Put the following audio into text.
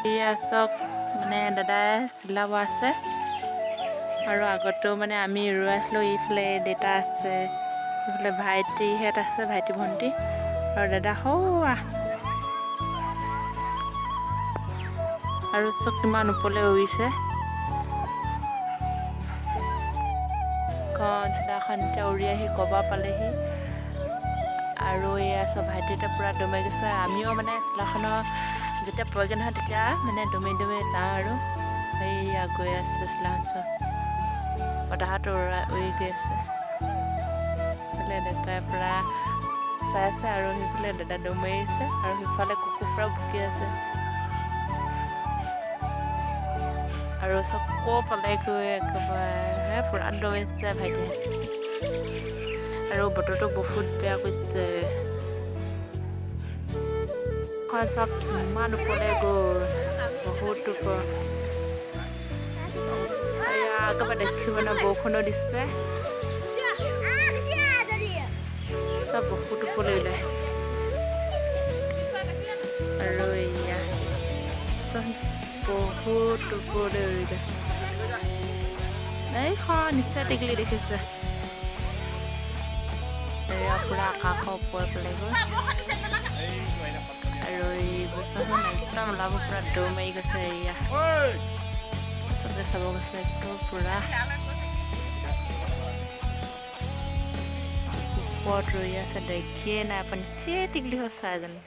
এয়া চক মানে দাদাই চিলাব আছে আৰু আগতেও মানে আমি ৰৈছিলোঁ। এইফালে দেউতা আছে, এইফালে ভাইটিহঁত আছে, ভাইটি ভণ্টি আৰু দাদা সৌৱা আৰু চক কিমান ওপৰলৈ উৰিছে। চিলাখন এতিয়া উৰি আহি কবা পালেহি আৰু এয়া চব ভাইটিহঁতে পূৰা দমাই গৈছে। আমিও মানে চিলাখনৰ যেতিয়া প্ৰয়োজন হয় তেতিয়া মানে দমাই যাওঁ আৰু এইয়া গৈ আছে চিলাখন চব বতাহত উৰি গৈ আছে। সেইফালে দেউতাই পূৰা চাই আছে আৰু সেইফালে দাদা দম মাৰিছে আৰু সেইফালে কুকুৰ পূৰা ভুকি আছে আৰু চব পালে গৈ একেবাৰে পূৰা দমাইছে ভাইটিয়ে। আৰু বতৰটো বহুত বেয়া কৰিছে। চব ইমান ওপৰলৈ গ'ল, বহুত ওপৰ। এয়া একেবাৰে দেখিব ন, বৰষুণো দিছে, চব বহুত ওপৰলৈ ওলায়। আৰু এয়া চব বহুত ওপৰলৈ উৰিলে। এইখন নিশ্চয় টিকলি দেখিছে। এয়া পূৰা আকাশৰ ওপৰত পেলাই গ'ল আৰু এই বছৰচোন একদম ওলাব পূৰা দৌৰ মাৰি গৈছে। এয়া চবে চাব গৈছে একদম পূৰা ওপৰত ৰৈ আছে, দেখিয়ে নাই আপুনি নিশ্চয় টিকলি হৈ চাই জানো।